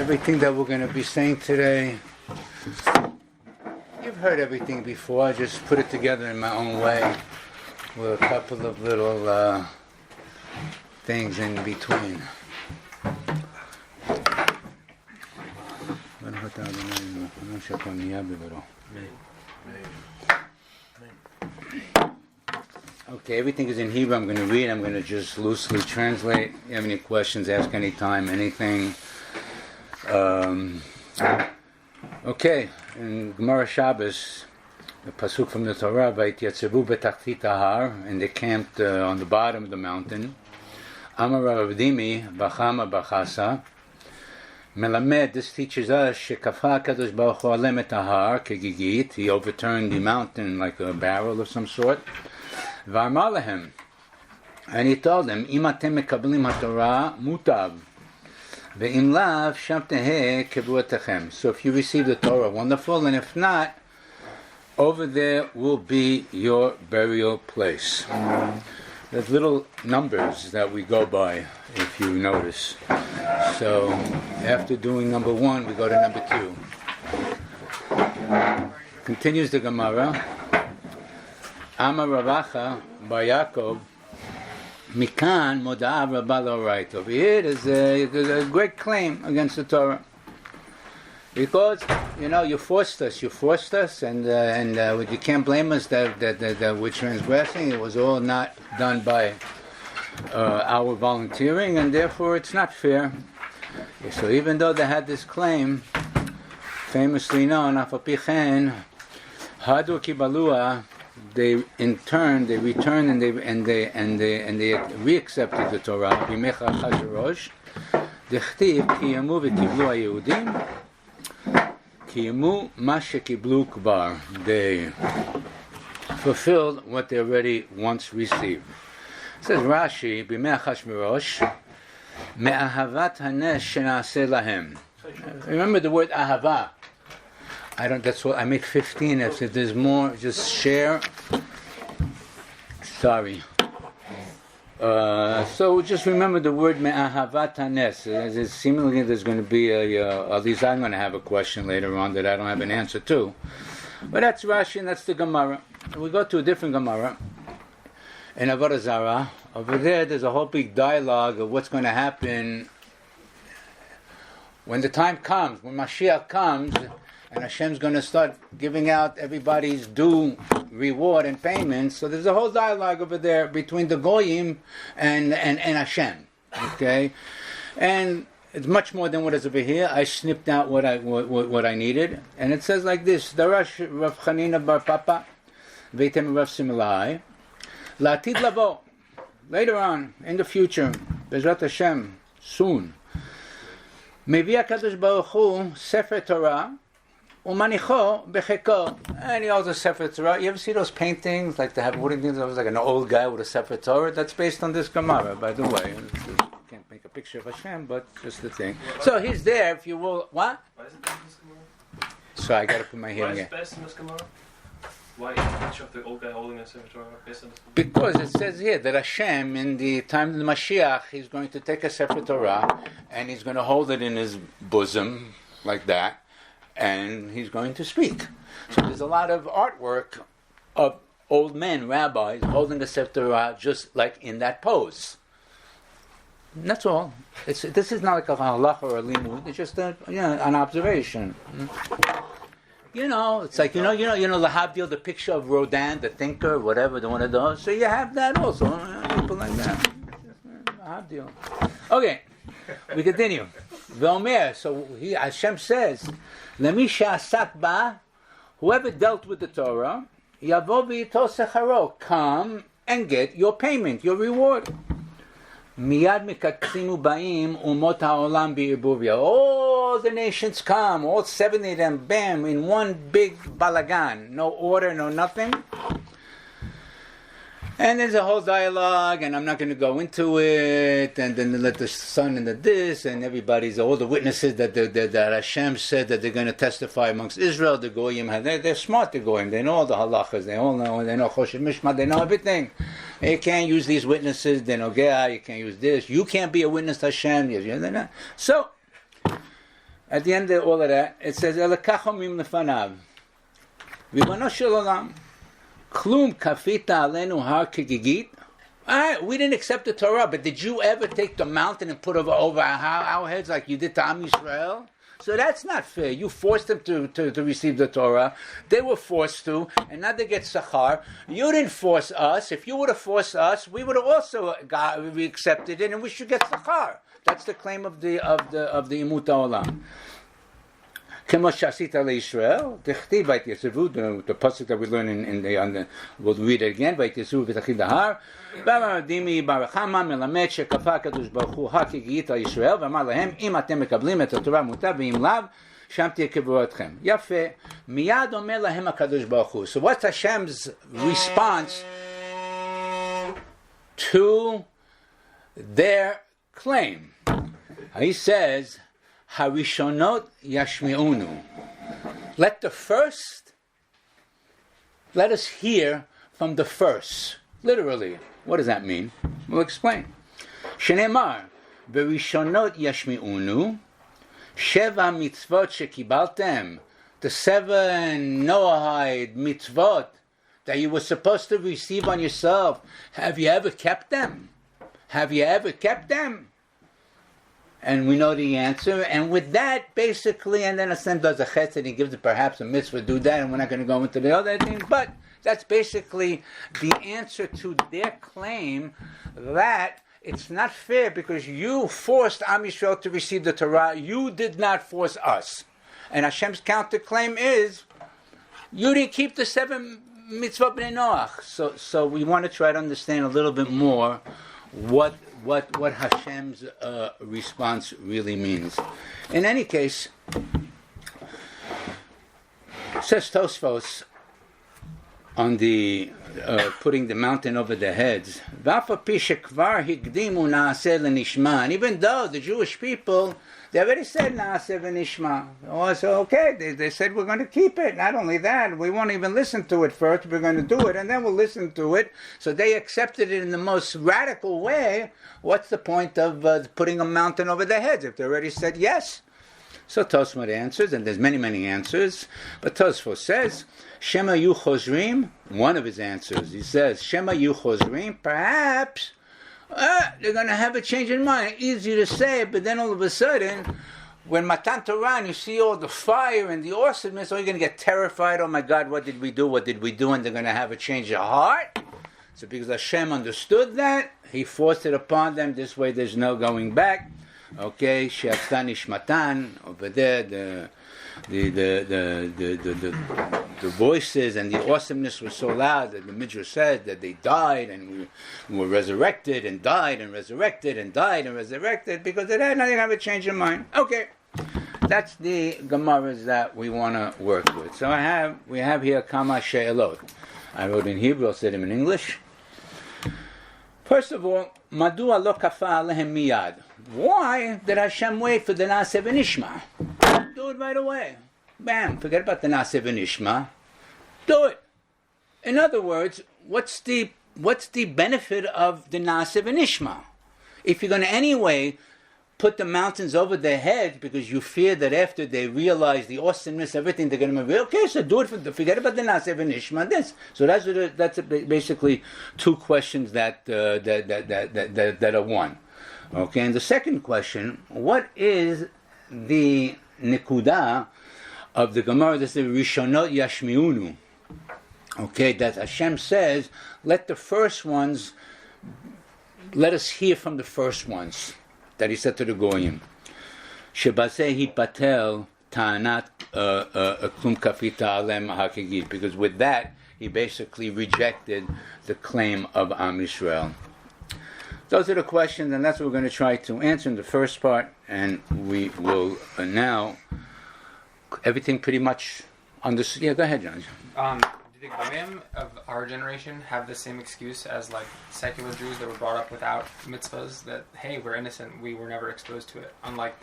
Everything that we're going to be saying today, you've heard everything before. I just put it together in my own way with a couple of little things in between. Okay, everything is in Hebrew. I'm going to read. I'm going to just loosely translate. If you have any questions, ask anytime, anything. Okay, in Gemara Shabbos, the pasuk from the Torah, "Vayityatzvu betachtit hahar," and they camped on the bottom of the mountain. Amar Rav Dimi, Bachama Bachasa. Melamed, this teaches us shekafa Kadosh Baruch Hu alem et hahar kegigit. He overturned the mountain like a barrel of some sort. V'amar lehem, and he told them, "Im atem mekablim haTorah mutav, ve'im lav sham teheh kevuotechem." So if you receive the Torah, wonderful, and if not, over there will be your burial place. There's little numbers that we go by, if you notice. So after doing number 1, we go to number 2. Continues the Gemara. Amar Ravacha bar Yaakov, Mikan Moda'av Rabba lo right. Over here there's a great claim against the Torah. Because, you forced us, and you can't blame us that we're transgressing. It was all not done by our volunteering, and therefore it's not fair. So even though they had this claim, famously known, Afapichen, Hadu Kibalua, they returned and they reaccepted the Torah. Bimecha Chazorosh, Dechtiv Kiyamu v'Kiblu HaYehudim. Kiyamu Mashe Kiblu Kbar. They fulfilled what they already once received. It says Rashi, B'mei Achashverosh, Me'ahavat Hanesh Shenaseh Lahem. Remember the word Ahava. That's what I make 15. If there's more, just share. Sorry. So just remember the word me'ahavat hanes. Seemingly there's going to be at least I'm going to have a question later on that I don't have an answer to. But that's Rashi and that's the Gemara. We go to a different Gemara. In Avodah Zarah, over there's a whole big dialogue of what's going to happen when the time comes, when Mashiach comes, and Hashem's going to start giving out everybody's due reward and payment. So there's a whole dialogue over there between the Goyim and Hashem. Okay? And it's much more than what is over here. I snipped out what I needed. And it says like this, Darash Rav Chanina bar Papa, Veitem Rav Similai, Latid Lavo, later on, in the future, Bezrat Hashem, soon, Mevi HaKadosh Baruch Hu, Sefer Torah, Umanicho becheko, and he holds a Sefer Torah. You ever see those paintings, like they have wooden things? It was like an old guy with a Sefer Torah. That's based on this Gemara, by the way. You can't make a picture of Hashem, but just the thing. So he's there, if you will. What? Why is it based on this Gemara? So I got to put my hearing in. Why is it based on this Gemara? Why is the picture of the old guy holding a Sefer Torah based on this Gemara? Because it says here that Hashem, in the time of the Mashiach, he's going to take a Sefer Torah and he's going to hold it in his bosom, like that. And he's going to speak. So there's a lot of artwork of old men, rabbis, holding the Sefer Torah just like in that pose. And that's all. This is not like a halach or a limud. It's just an observation. It's like the Lahavdil, the picture of Rodin, the thinker, whatever, the one of those. So you have that also. People like that. Lahavdil. Okay. We continue. V'omer, so Hashem says, Lemi she'asak ba, whoever dealt with the Torah, yavo v'yito secharo, come and get your payment, your reward. Miyad mikatzinu ba'im umot ha'olam bi'ibuvya. All the nations come, all 70 of them, bam, in one big balagan. No order, no nothing. And there's a whole dialogue, and I'm not going to go into it, and then let the son and the this, and all the witnesses that Hashem said that they're going to testify amongst Israel, the Goyim, they're smart, the Goyim, they know all the halachas, they know Choshev Mishma, they know everything. You can't use these witnesses, they know Geah, you can't use this, you can't be a witness to Hashem, so, at the end of all of that, it says, Elokach omrim lefanav. Ribbono shel olam. Klum kafita alenu har kegigit. We didn't accept the Torah, but did you ever take the mountain and put over our heads like you did to Am Yisrael? So that's not fair. You forced them to receive the Torah. They were forced to, and now they get Sachar. You didn't force us. If you would have forced us, we would have also we accepted it, and we should get Sachar. That's the claim of the Imut Olam. Kemo shasita leIsrael, dechtiv vayityasevu, the pasuk that we learn we'll read it again. Vayityasevu v'tachid lahar. V'amadimi barachama melamed shekafa kadosh baruch hu hakigit al Yisrael. V'amar lahem im atem mekablim et haTorah mutav v'im lav sham tiyeh kevuratchem. Yafeh miyad omer lahem hakadosh baruch hu. So what's Hashem's response to their claim? He says, Harishonot yashmi'unu. Let us hear from the first. Literally, what does that mean? We'll explain. Shenemar, Berishonot yashmi'unu, Sheva mitzvot shekibaltem, the 7 Noahide mitzvot that you were supposed to receive on yourself. Have you ever kept them? Have you ever kept them? And we know the answer. And with that, basically, and then Hashem does a chesed, and he gives it perhaps a mitzvah, do that, and we're not going to go into the other things. But that's basically the answer to their claim that it's not fair because you forced Am Yisrael to receive the Torah. You did not force us. And Hashem's counterclaim is, you didn't keep the 7 mitzvot b'nei Noach. So we want to try to understand a little bit more what Hashem's response really means. In any case, says Tosfos on the putting the mountain over their heads. And even though the Jewish people, they already said Naaseh v'nishma. Oh, so okay, they said we're going to keep it. Not only that, we won't even listen to it first. We're going to do it, and then we'll listen to it. So they accepted it in the most radical way. What's the point of putting a mountain over their heads if they already said yes? So Tosfos answers, and there's many, many answers. But Tosfos says, Shema yu chozrim, one of his answers. He says, Shema yu chozrim, perhaps they're going to have a change in mind. Easy to say, but then all of a sudden, when Matan Torah and you see all the fire and the awesomeness, you're going to get terrified. Oh my God, what did we do? What did we do? And they're going to have a change of heart. So because Hashem understood that, He forced it upon them. This way there's no going back. Okay, She'afta Nishmatan, over there, the voices and the awesomeness was so loud that the Midrash said that they died and were resurrected and died and resurrected and died and resurrected because of that. Now they have a change of mind. Okay, that's the Gemaras that we want to work with. So we have here Kama She'elot. I wrote in Hebrew, I'll say them in English. First of all, Madua lo kafa alehem miyad. Why did Hashem wait for the Naaseh v'nishma? Do it right away. Bam, forget about the Naaseh v'nishma. Do it. In other words, what's the benefit of the Naaseh v'nishma? If you're going to anyway put the mountains over their heads because you fear that after they realize the awesomeness, everything, they're going to be okay. So do it. Forget about the Naaseh v'nishma. This. So that's basically 2 questions that are one. Okay. And the second question: what is the nikuda of the Gemara that says Rishonot Yashmiunu? Okay, that Hashem says, let us hear from the first ones. That He said to the Goyim. Shebasehi patel ta'anat klum kafita alem hakigit. Because with that, He basically rejected the claim of Am Yisrael. Those are the questions, and that's what we're going to try to answer in the first part. And we will now, everything pretty much understood. Yeah, go ahead, John. Do the Rabbeim of our generation have the same excuse as like secular Jews that were brought up without mitzvahs? That hey, we're innocent, we were never exposed to it. Unlike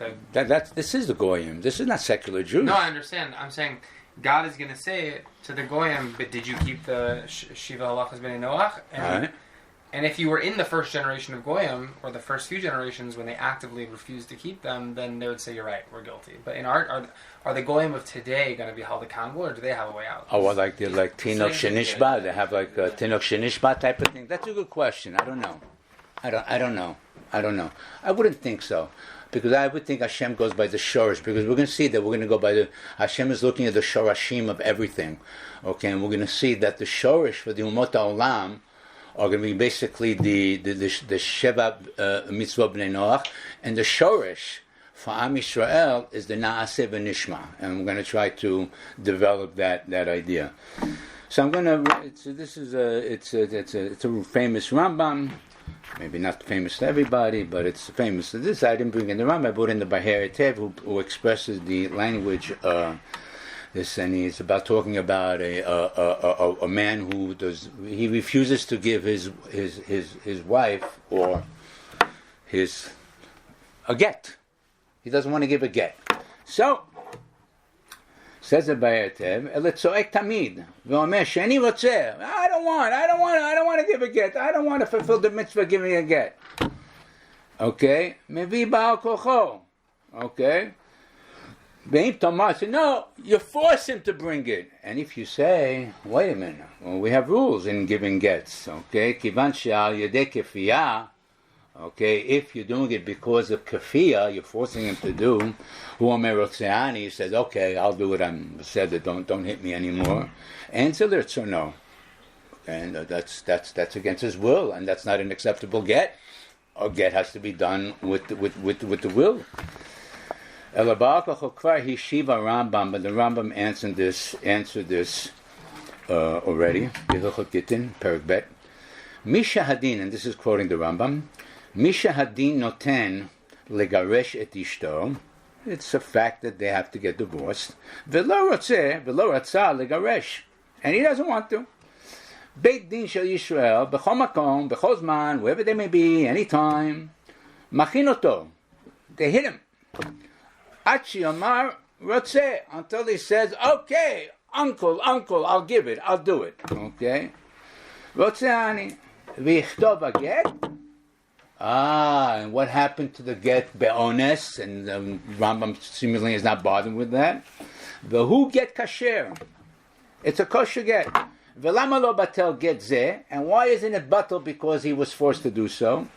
this is the Goyim. This is not secular Jews. No, I understand. I'm saying God is going to say to the Goyim, but did you keep the Shiva Halachas B'nei Noach? And if you were in the first generation of Goyim, or the first few generations when they actively refused to keep them, then they would say, you're right, we're guilty. But in are the Goyim of today going to be held accountable, or do they have a way out? Oh, well, like Tinok Shenishba, they have like a Tinok Shenishba type of thing. That's a good question. I don't know. I don't know. I wouldn't think so. Because I would think Hashem goes by the shorish, because we're going to see that we're going to go by Hashem is looking at the shorashim of everything. Okay, and we're going to see that the shorish for the Umot HaOlam are going to be basically the Sheva Mitzvah Bnei Noach, and the Shorish for Am Yisrael is the Naaseh V'Nishma, and we're going to try to develop that idea. So I'm going to. It's a famous Rambam, maybe not famous to everybody, but it's famous to this. I didn't bring in the Rambam. I brought in the Baher Tev, who expresses the language. This, and he's about talking about a man who he refuses to give his wife or a get. He doesn't want to give a get. So says the Bayer Tev, "Eletzoek tamid v'omer sheni rotzeh." I don't want to give a get. I don't want to fulfill the mitzvah of giving a get. Okay, mevi ba'al kocho. Okay. No, you force him to bring it. And if you say, wait a minute, well, we have rules in giving gets, okay? Kivan she'al yedei kefiyah, okay, if you're doing it because of kefiyah, you're forcing him to do, hu omer rotzeani, he says, okay, I'll do it, I'm said that don't hit me anymore. Answer so no. And that's against his will, and that's not an acceptable get. A get has to be done with the will. Hishiva Rambam, but the Rambam answered this already. Perik Bet. Misha Hadin, and this is quoting the Rambam. Misha Hadin noten legaresh et ishto. It's a fact that they have to get divorced. Velo ratzeh, velo ratzah legaresh, and he doesn't want to. Beit Din Shel Yisrael b'chol makom, b'chol zman, wherever they may be, anytime. Machinoto, they hit him. Achi Amar Rotzeh, until he says, okay, uncle, I'll give it, I'll do it. Okay? Rotzeani, v'yichtov a-get. And what happened to the get be'ones? And Rambam seemingly is not bothered with that. V'hu get kasher. It's a kosher get. V'lama lo batel get zeh. And why isn't it batel? Because he was forced to do so.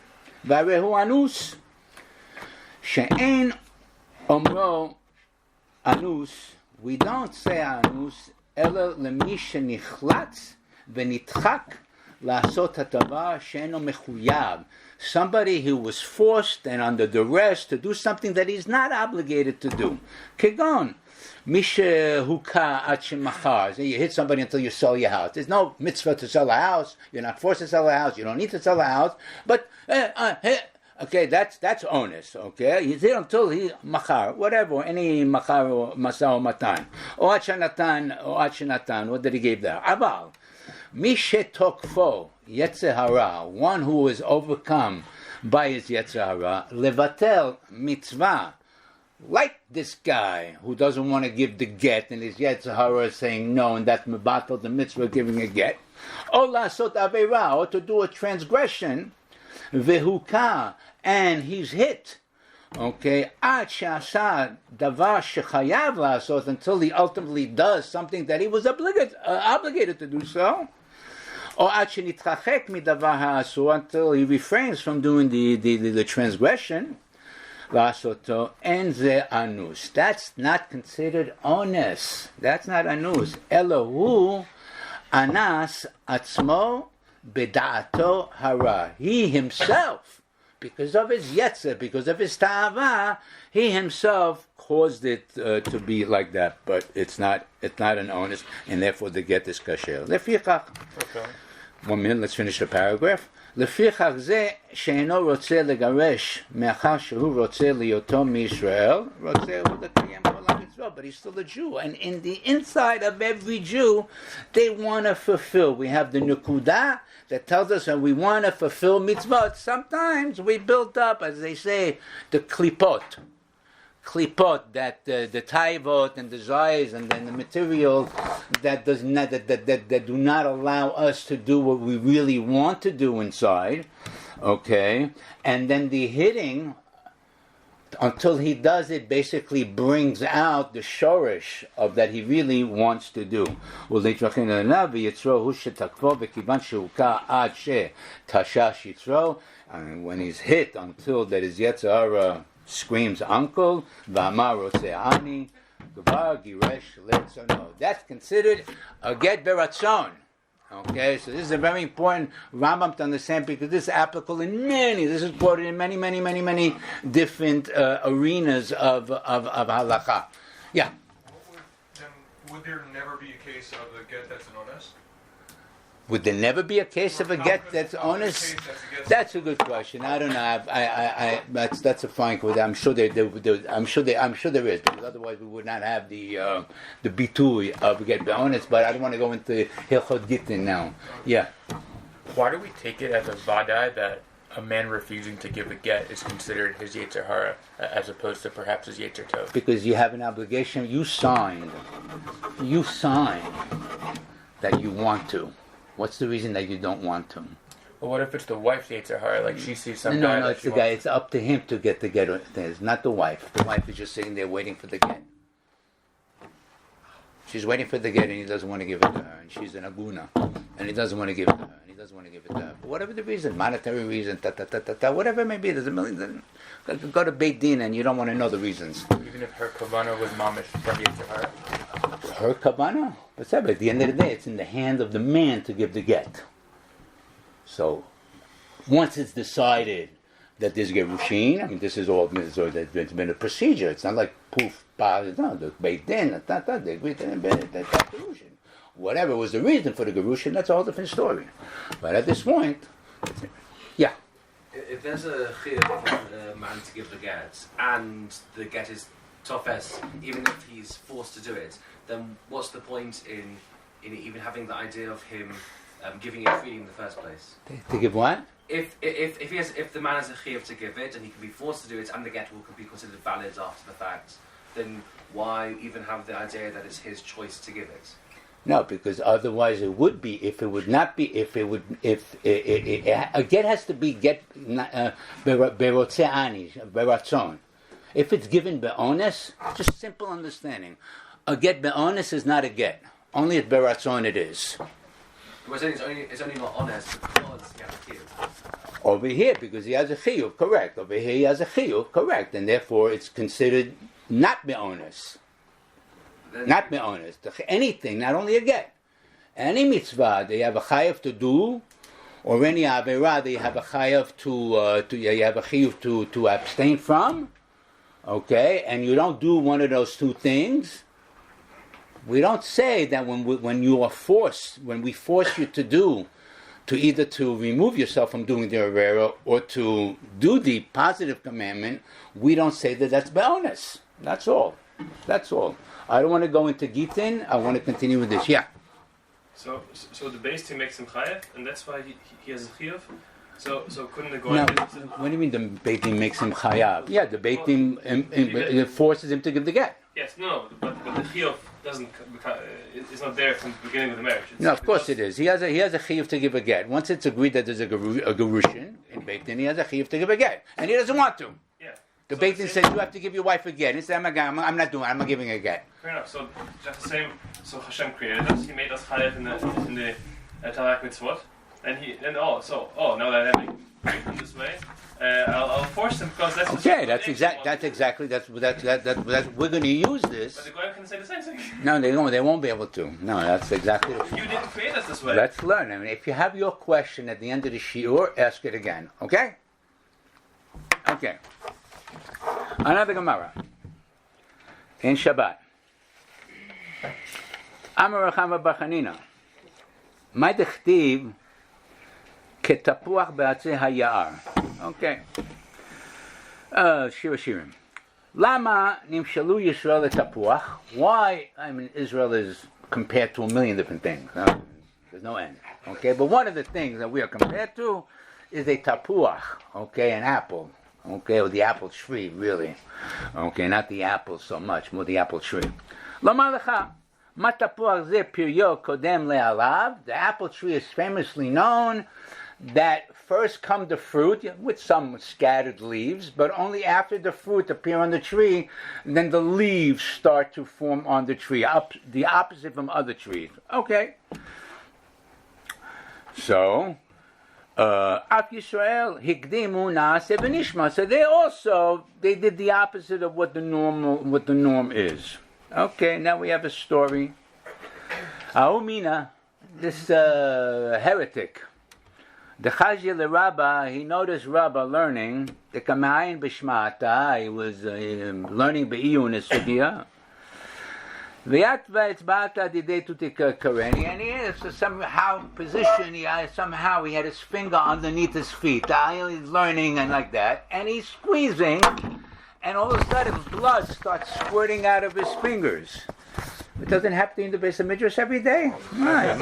V'arehu anus. She'en Omro anus, we don't say anus, ela lemi shenichlatz v'nitchak la'asot hatavar she'eno mechuyav. Somebody who was forced and under duress to do something that he's not obligated to do. Kegon, mishe huka ad shemachar. You hit somebody until you sell your house. There's no mitzvah to sell a house. You're not forced to sell a house. You don't need to sell a house. But okay, that's onus. Okay, he's here until he machar, whatever, any machar or masao matan, or achanatan. What did he give there? Aval, mishe tokfo yetzer hara, one who is overcome by his yetzer hara, levatel mitzvah, like this guy who doesn't want to give the get, and his yetzer hara is saying no, and that's mebatel the mitzvah giving a get, or lasot aveira, or to do a transgression. Vehuka, and he's hit. Okay, ad she'asa davar shechayav la'asot, until he ultimately does something that he was obligated to do so. Or ad she'nitrachek midavar ha'asur, until he refrains from doing the transgression. La'asoto en ze anus. That's not considered onus. That's not anus. Elohu anas atzmo Beda'ato hara. He himself, because of his yetzer, because of his ta'ava, he himself caused it to be like that. But it's not an onus, and therefore the get is kasher. Lefichach. Okay. 1 minute. Let's finish the paragraph. לפיכך זה שאינו רוצה לגרש מאחר שהוא רוצה ליותו מישראל, רוצה הוא לקיים כל המצוות, but he's still a Jew. And in the inside of every Jew, they want to fulfill. We have the nukuda that tells us that we want to fulfill mitzvot. Sometimes we build up, as they say, the klipot. klipot, that the taivot and desires, and then the material that does not that do not allow us to do what we really want to do inside. Okay, and then the hitting, until he does it, basically brings out the shorish of that he really wants to do. And when he's hit until that his Yetzer Hara screams uncle, that's considered a get beratzon. Okay, so this is a very important Rambam to understand, because this is applicable in this is quoted in many different arenas of halakha. Yeah. Would there never be a case of a get that's an onus? Would there never be a case of a get that's honest? That's a good question. I don't know. That's a fine question. I'm sure I'm sure there is, because otherwise we would not have the bitui of get honest. But I don't want to go into Hilchot Gittin now. Yeah. Why do we take it as a vadai that a man refusing to give a get is considered his Yetzer Hara, as opposed to perhaps his Yetzer Tov? Because you have an obligation. You signed that you want to. What's the reason that you don't want to? Well, what if it's the wife's Yetzer Hara? Like she sees some guy. No, it's the guy. It's up to him to get the get. It's not the wife. The wife is just sitting there waiting for the get. She's waiting for the get, and he doesn't want to give it to her. And she's an aguna, and he doesn't want to give it to her. And he doesn't want to give it to her. But whatever the reason, monetary reason, whatever it may be, there's a million. Go to Beit Din, and you don't want to know the reasons. Even if her kavana was mamish from Yetzer Hara? Her kavana? But at the end of the day, it's in the hand of the man to give the get. So, once it's decided that there's gerushin, I mean, this is all, it's been a procedure. It's not like poof, no, the Beit Din, they agreed to that gerushin. Whatever was the reason for the gerushin, that's a whole different story. But at this point, yeah. If there's a chiyuv for a man to give the get, and the get is tofes, even if he's forced to do it, then what's the point in even having the idea of him giving it freely in the first place? To give what? If the man has a chiyuv to give it, and he can be forced to do it, and the get will be considered valid after the fact, then why even have the idea that it's his choice to give it? No, because otherwise it would be. If it would not be, a get has to be get beratzon. If it's given be'ones, just simple understanding. A get be'ones is not a get. Only at beratzon it is. It's only not honest because he has a chiyuv. Over here, because he has a chiyuv, correct. Over here he has a chiyuv, correct. And therefore it's considered not be'ones. Not be'ones. Anything, not only a get. Any mitzvah they have a chayav to do, or any avera they have a chayav to abstain from. Okay, and you don't do one of those two things. We don't say that when we force you to either to remove yourself from doing the avera or to do the positive commandment, we don't say that that's be'ones. That's all. I don't want to go into Gitin. I want to continue with this. Yeah. So the base team makes him chayav, and that's why he has a chiyuv. So couldn't the Now, Goy... what do you mean the Beit Din makes him chayav? Yeah, the Beit Din forces him to give the get. Yes, no, but the chiyuv doesn't it's not there from the beginning of the marriage. No, of course it is. He has a chiyuv to give a get. Once it's agreed that there's a gerushin in Beit Din, he has a chiyuv to give a get, and he doesn't want to. Yeah. The Beit Din says you have to give your wife a get. He says I'm not doing it. I'm not giving a get. Fair enough. So just the same. So Hashem created us. He made us chayav in the Tarak Mitzvot, and now that I'm in this way, I'll force him because that's okay. That's exactly we're going to use this. But the Goy can say the same thing. No, they won't. They won't be able to. No, that's exactly. You didn't create us this way. Let's learn. I mean, if you have your question at the end of the shiur, ask it again. Okay. Okay. Another Gemara in Shabbat. Amar Rachama bar Chanina. Ma dechtiv ketapuach be'atzei hayar. Okay. Shir Shirim. Lama nimshalu Yisrael letapuach. Why? I mean, Israel is compared to a million different things. There's no end. Okay, but one of the things that we are compared to is a tapuach. Okay, an apple. Okay, or the apple tree, really. Okay, not the apple so much, more the apple tree. Lomar lecha, ma tapuach ze piryo kodem le'alav. The apple tree is famously known that first come the fruit, with some scattered leaves, but only after the fruit appear on the tree, then the leaves start to form on the tree, the opposite from other trees. Okay. So, Af Yisrael hikdimu naaseh v'nishma. So they did the opposite of what the norm is. Okay, now we have a story. Aumina, this heretic, the Chazia the Rabbah, he noticed Rabbah learning the Kamayin B'Shmata. He was learning Be'iyun Esugiyah. V'yatva etzbata didei tutika kareni, and he is somehow positioned. He had his finger underneath his feet. He's learning and like that, and he's squeezing, and all of a sudden blood starts squirting out of his fingers. It doesn't happen in the base of Midrash every day. Right.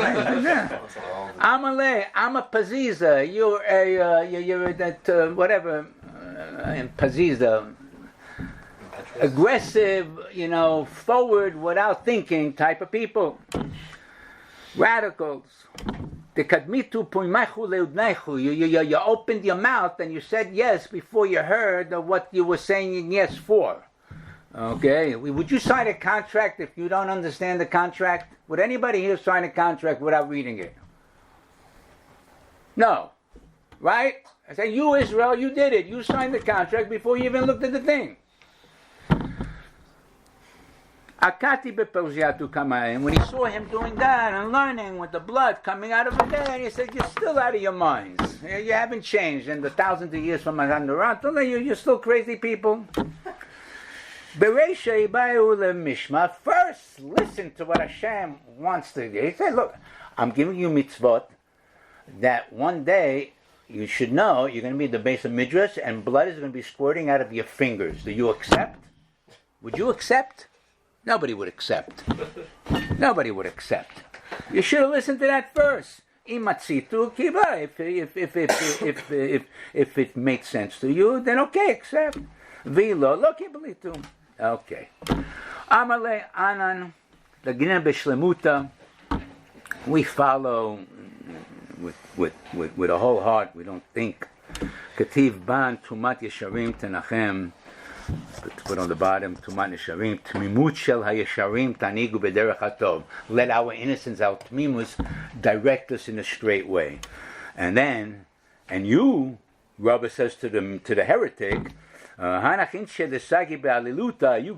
Amalei, I'm a paziza. You're that whatever, paziza. Aggressive, forward without thinking type of people. Radicals. You opened your mouth and you said yes before you heard of what you were saying yes for. Okay, would you sign a contract if you don't understand the contract? Would anybody here sign a contract without reading it? No. Right? I say, you Israel, you did it. You signed the contract before you even looked at the thing. Akati beperziatu kamayim. When he saw him doing that and learning with the blood coming out of his head, he said, you're still out of your minds. You haven't changed in the thousands of years from Mahandarat. You're still crazy people. First, listen to what Hashem wants to do. He said, look, I'm giving you mitzvot that one day you should know you're going to be at the base of Midrash and blood is going to be squirting out of your fingers. Do you accept? Would you accept? Nobody would accept. Nobody would accept. You should have listened to that first. If it makes sense to you, then okay, accept. Vilo, okay. Amale anan, the Gina B'Shlemuta. We follow with a whole heart. We don't think. Kativ ban tumat yesharim tenachem. Put on the bottom tumat yesharim. Tmimut shel hayesharim tanigu b'derech hatov. Let our innocence, our tmimus, direct us in a straight way. And then, you, Rabbi says to the heretic. You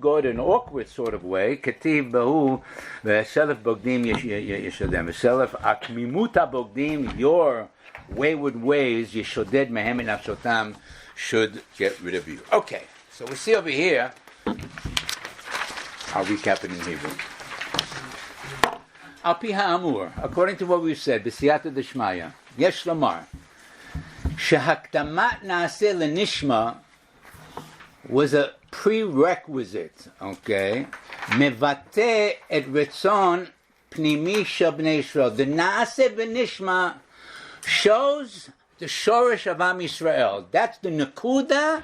go in an awkward sort of way. Ketiv bahu v'selef bogdim yeshadem. V'selef akmimuta bogdim. Your wayward ways, yeshoded mehem nafshotam, should get rid of you. Okay, so we see over here. I'll recap it in Hebrew. Al pi ha'amur, according to what we've said, b'siyata d'shmaya, yesh lamar, shehakdamat naaseh lenishma was a prerequisite, okay? Mevate et retzon pnimi shel bnei Yisrael. The naaseh v'nishma shows the shorish of Am Yisrael. That's the nekuda,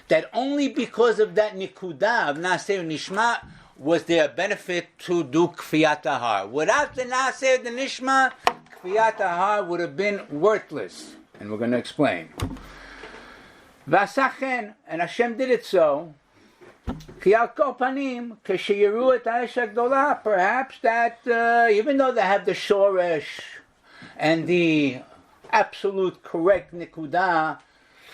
that only because of that nekuda of naaseh v'nishma was there a benefit to do kfiyat ahar. Without the naaseh v'nishma, kfiyat ahar would have been worthless. And we're going to explain. Vasachen, and Hashem did it so. Perhaps that even though they have the shoresh and the absolute correct nikudah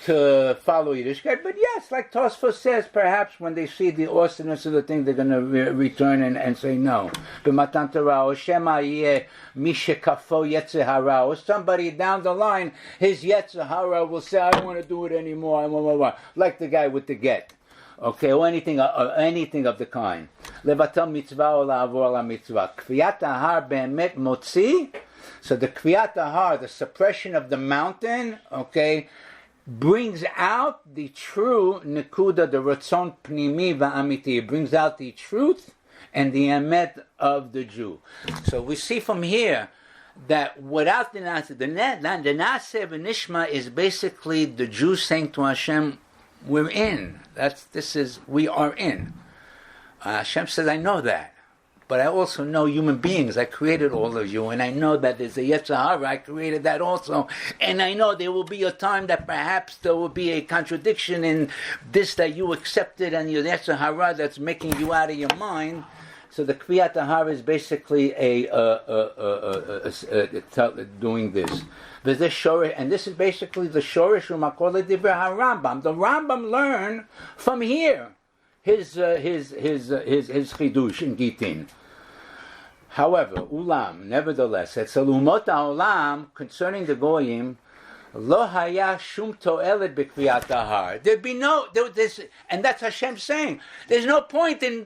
to follow Yiddishkeit, but yes, like Tosfos says, perhaps when they see the awesomeness of the thing, they're going to return and say no. B'matan Torah, or Shema yeh mishekafo yetzehara, or somebody down the line, his yetzehara will say, I don't want to do it anymore, like the guy with the get. Okay, or anything of the kind. Levatal mitzvah or la'avor la mitzvah. Kfiyat ahar be'emet motzi. So the kfiyat ahar, the suppression of the mountain, okay, brings out the true nekuda, the ratzon pnimi va'amiti. It brings out the truth and the emet of the Jew. So we see from here that without the naaseh v'nishma is basically the Jew saying to Hashem, We're in. We are in. Hashem says, I know that. But I also know human beings. I created all of you, and I know that there's a Yetzer Hara. I created that also. And I know there will be a time that perhaps there will be a contradiction in this that you accepted and your Yetzer Hara that's making you out of your mind. So the Kriyat Hara is basically doing this. And this is basically the Shorish Umakol Divrei HaRambam. The Rambam learned from here his Chidush in Gitin. However, Ulam, nevertheless, Etzel Umot HaOlam, concerning the Goyim, Lo haya shum to'elet b'kriyat har. There'd be and that's Hashem saying. There's no point in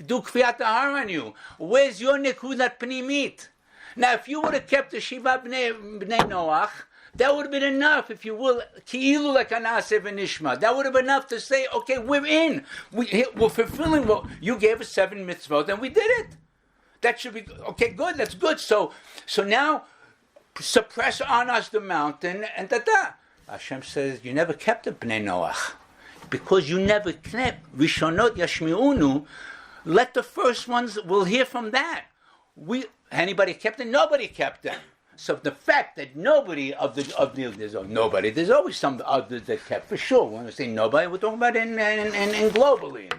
do kriyat har on you. Where's your nekudat pnimit? Now, if you would have kept the Shiva b'nei Noach, that would have been enough, if you will, ki'ilu lekanaseh v'nishma. That would have been enough to say, okay, we're in. We're fulfilling what you gave us 7 mitzvot, and we did it. That should be, okay, good, that's good. So now, suppress on us the mountain, and da-da. Hashem says, you never kept the Bnei Noach. Because you never kept Rishonot Yashmi'unu, let the first ones, we'll hear from that. Anybody kept them? Nobody kept them. So the fact that nobody there's always some others that kept, for sure. When we say nobody, we're talking about in globally.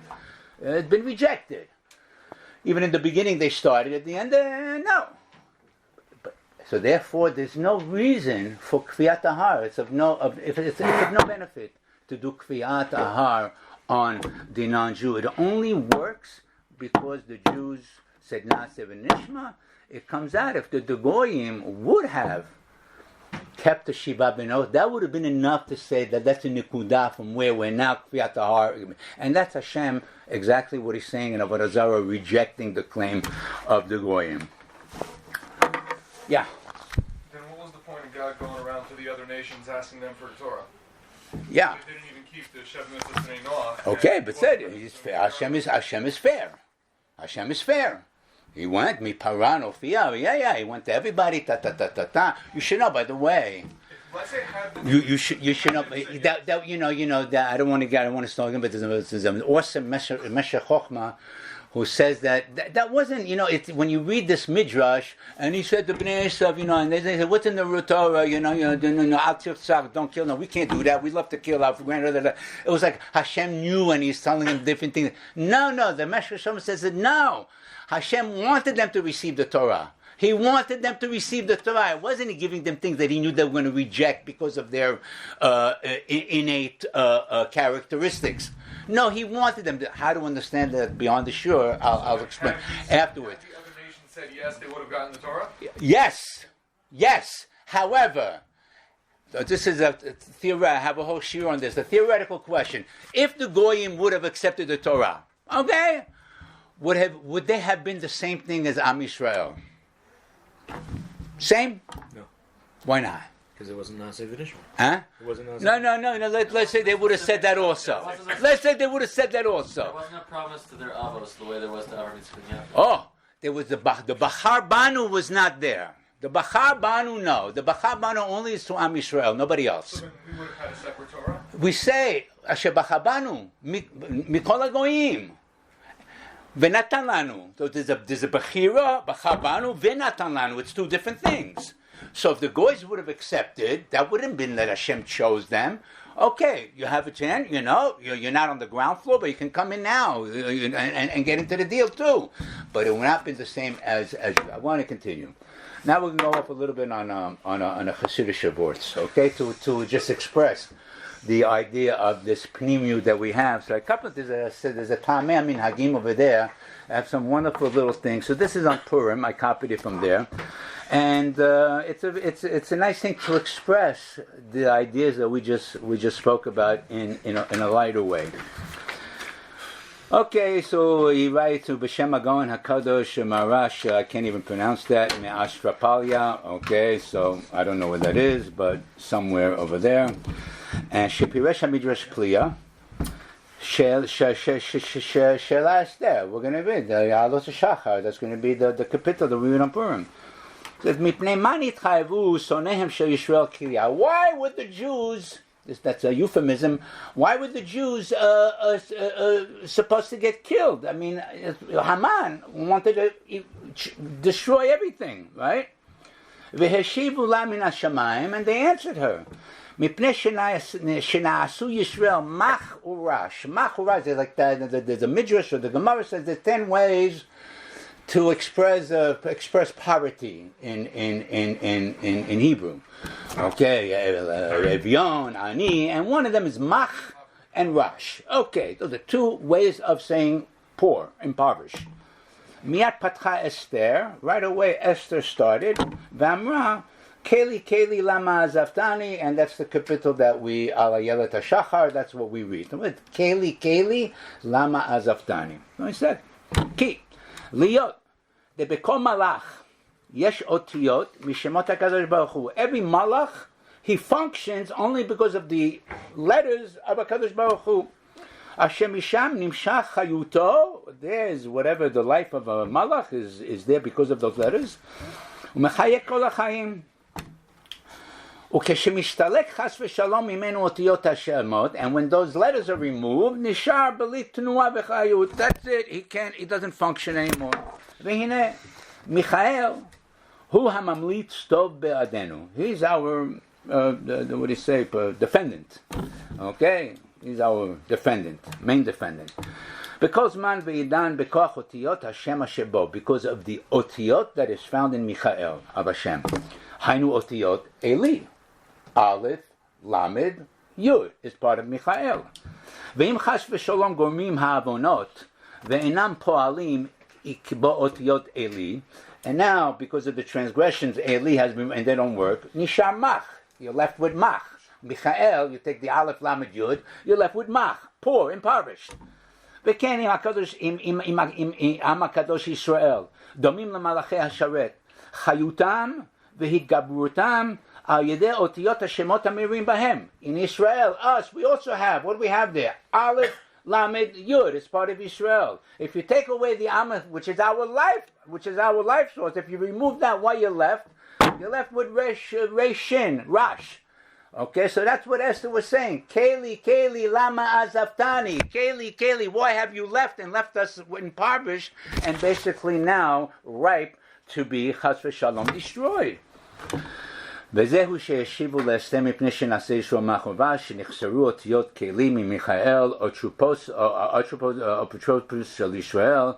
It's been rejected. Even in the beginning they started, at the end, no. So therefore, there's no reason for Kriyat Ahar. It's of no benefit to do Kriyat Ahar on the non-Jew. It only works because the Jews said Na'aseh v'nishma. It comes out if the Goyim would have kept the Shiva B'not, that would have been enough to say that that's a nikudah from where we're now, Kriyat Ahar. And that's Hashem, exactly what he's saying in Avodah Zarah, rejecting the claim of the Goyim. Yeah. Then what was the point of God going around to the other nations asking them for the Torah? Yeah. They didn't even keep the Shev Mitzvah B'nei Noach. Okay, but said he's fair. Hashem is fair. Hashem is fair. He went, mi paran ofia, yeah, he went to everybody, ta. You should know, by the way. Let's say you should know that you know that I don't want to start again, but there's an awesome Meshech Chochma who says that wasn't, it's when you read this midrash, and he said to Bnei Esav, and they say, what's in the Torah, Al Tirtzach, don't kill. No, we can't do that. We love to kill our grandmother. It was like Hashem knew, and he's telling them different things. No, the Meshech Chochma says that no. Hashem wanted them to receive the Torah. He wanted them to receive the Torah. It wasn't giving them things that he knew they were going to reject because of their innate characteristics. No, he wanted them to. How to understand that beyond the shore, I'll explain afterwards. If the other nations said yes, they would have gotten the Torah? Yes. However, this is a theory. I have a whole shiur on this. A theoretical question. If the Goyim would have accepted the Torah, okay, would they have been the same thing as Am Yisrael? Same? No. Why not? Because it wasn't Na'aseh v'nishma. Huh? It wasn't Na'aseh. No. Let's say they would have said that also. Let's say they would have said that also. There wasn't a promise to their avos the way there was to Avraham Yitzchak and Yaakov. Oh, there was the Bachar Banu was not there. The Bachar Banu, no. The Bachar Banu only is to Am Yisrael, nobody else. So then we would have had a separate Torah? We say, Asher Bachar Banu, Mikol HaGoyim. V'natan lanu. So there's a bechira, bachar banu, v'natan lanu. It's two different things. So if the goys would have accepted, that wouldn't have been that Hashem chose them. Okay, you have a chance, you're not on the ground floor, but you can come in now and get into the deal too. But it would not be the same as I want to continue. Now we can go off a little bit on a Hasidic aborts, okay, to just express the idea of this pneumu that we have. So there's a Tamei Minhagim over there. I have some wonderful little things. So this is on Purim. I copied it from there, and it's a nice thing to express the ideas that we just spoke about in a lighter way. Okay, so he writes to B'Shem HaGaon HaKadosh Marash. I can't even pronounce that. Me'ashtrapalia. Okay, so I don't know where that is, but somewhere over there. And Shepiresh HaMidrash Kliya Shela Esther. We're going to read the Alot HaShachar. That's going to be the capital that we read on Purim. It says, Mipnei Mani Tchayvu Sonehem Shel Yisrael Kliya. Why would the Jews That's a euphemism. Why were the Jews supposed to get killed? I mean, Haman wanted to destroy everything, right? V'heshivu la min hashamayim, and they answered her. Mipnei shena'asu Yisrael mach urash. Mach urash, like there's a midrash, or the Gemara says there's 10 ways to express poverty in Hebrew. Okay, Evion, Ani, and one of them is Mach and Rash. Okay, those are 2 ways of saying poor, impoverished. Miyat patcha Esther, right away Esther started. Vamra, Keli lama azaftani, and that's the capital that we, ala yelet hashachar, that's what we read. Keli lama azaftani. So he said, Ki. Liot, the Bekol Malach, Yesh Otiyot, Mishemot HaKadosh Baruch Hu. Every Malach, he functions only because of the letters of HaKadosh Baruch Hu. Hashem Misham Nimshach Chayuto, there's whatever the life of a Malach is there because of those letters. Umechayek Kol HaChaim. וכשמשתלק חס ושלום ממנו אותיות השמות, and when those letters are removed, נשאר בלי תנועה וחיות. That's it. He doesn't function anymore. והנה, מיכאל, הוא הממליץ טוב בעדנו. He's our, what do you say, defendant. Okay? He's our defendant, main defendant. Because man v'yidan bekoach otiyot Hashem ashebo, because of the otiyot that is found in Michael of Hashem. Hainu otiyot Eli. Aleph, Lamed, Yud is part of Michael. Ve'im chas v'sholom gormim ha'avonot ve'enam po'alim ikbo otiyot Eli. And now, because of the transgressions, Eli has been, and they don't work, nishar mach. You're left with mach. Michael, you take the Aleph, Lamed, Yud, you're left with mach, poor, impoverished. וכן עם הקדוש, עם הקדוש ישראל, דומים למלאכי השרת, חיותם והתגברותם על ידי אותיות השמות המרים בהם. In Israel, us, we also have, what do we have there? Aleph, Lamed, Yud, it's part of Israel. If you take away the Aleph, which is our life source, if you remove that, what you're left with Resh, Shin, Rash. Okay, so that's what Esther was saying. Keli, lama azaftani. Keli, why have you left us impoverished and basically now ripe to be chas v'shalom destroyed? וזהו שהשיבו לאסתר מפני שנעשה ישוע מאחובה שנחסרו אותיות כלים ממיכאל או פטרופוס של ישראל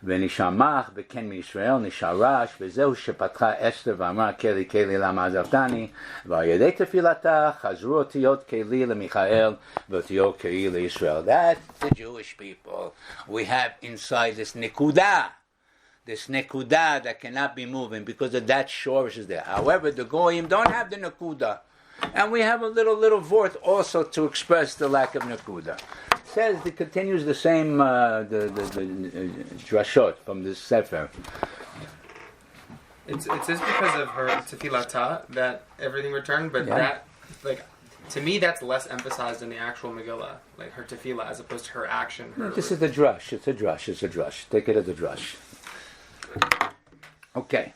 ונשאר מח וכן מישראל נשאר רש וזהו שפתחה אסתר ואמרה כלי למה עזבתני ועל ידי תפילתה חזרו אותיות כלי למיכאל ואותיות כלי לישראל. That's the Jewish people. We have inside this nekuda that cannot be moving because of that shorish is there. However, the goyim don't have the nekuda, and we have a little vort also to express the lack of nekuda. It says it continues the same the drashot from this sefer. It's just because of her tefilata that everything returned, but that to me that's less emphasized in the actual Megillah, like her tefillah as opposed to her action. This is the drush. It's a drush. Take it as a drush. Okay,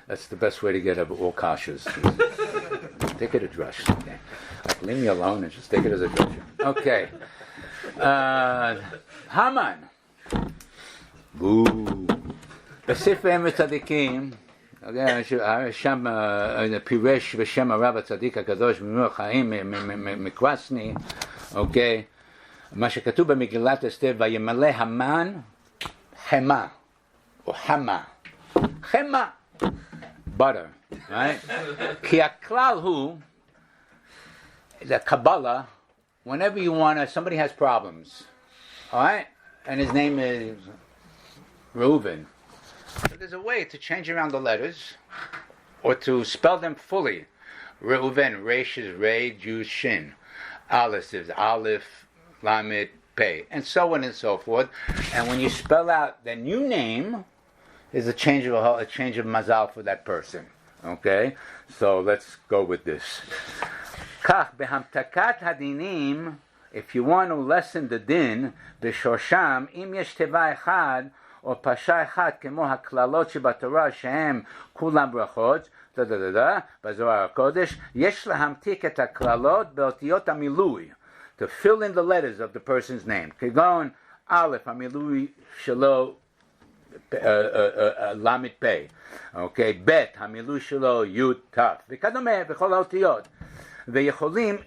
that's the best way to get all kashas. Take it a drush. Okay, leave me alone and just take it as a drush. Okay, Haman. Boo. בספר אמר צדיקים, שם פירש בשם הרב הצדיק הקדוש ממור חיים מקווסני, אוקיי, מה שכתוב במגילת אסתר, וימלא המן חמה. Or hama. Chema. Butter. Right? Ki aklal hu, the Kabbalah, whenever you want to, somebody has problems. Alright? And his name is Reuven. So there's a way to change around the letters, or to spell them fully. Reuven, Resh is Re, Ju, Shin. Aleph is Aleph, Lamed, Pei. And so on and so forth. And when you spell out the new name, is a change of mazal for that person. Okay? So let's go with this. Kach behamtakat hadinim, if you want to lessen the din, b'shorsham, im yesh teva echad, or pasha echad, kemo haklalot shebatorah, shehem kulam brachot, בזוהר הקודש, יש להמתיק את הכללות באותיות המילוי, to fill in the letters of the person's name. כגון א', המילוי שלו למד פ', אוקיי, ב', המילוי שלו י' ת', וכדומה, בכל האותיות. ויכולים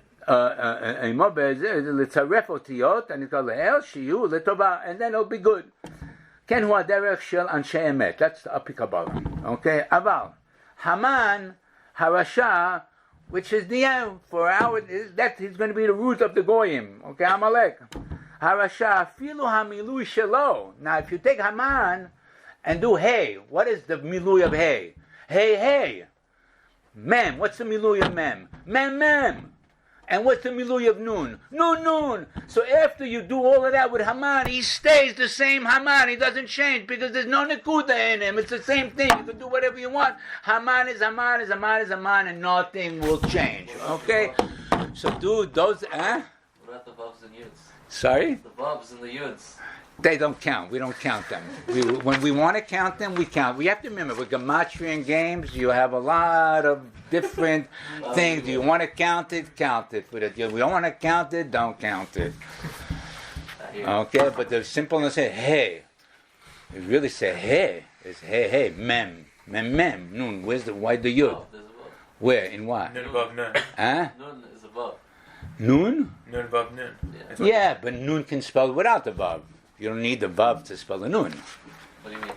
עמו בזה לצרף אותיות, אני קורא לאל, שיהיו לטובה, and then it'll be good. כן, הוא הדרך של אנשי אמת, that's the אפיקבלה, אוקיי? אבל, המן, הרשע, which is the end for our, that he's going to be the root of the goyim, okay, Amalek. הרשע, אפילו המילוי שלו. Now, if you take Haman and do hey, what is the milui of hey? Hey, hey. Mem, what's the milui of mem? Mem, mem. And what's the milui of nun? Nun, nun. So after you do all of that with Haman, he stays the same Haman. He doesn't change because there's no nekuda in him. It's the same thing. You can do whatever you want. Haman is Haman, is Haman, is Haman, and nothing will change. Okay? So do those, What about the Vavs and Yuds? Sorry? The Vavs and the Yuds. They don't count. We don't count them. When we want to count them, we count. We have to remember, with Gematrian games, you have a lot of different things. Do you want to count it? Count it. But if you don't want to count it, don't count it. Okay? But the simple to say, hey. You really say, hey. It's hey, hey, mem. Mem, mem. Nun. Why the yud? Oh, there's a Vav. Where? In what? Nun above nun. Huh? Nun is a Vav. Nun? Nun above nun. Yeah. That's what- Yeah, but nun can spell without the vav. You don't need the vav to spell the nun. What do you mean?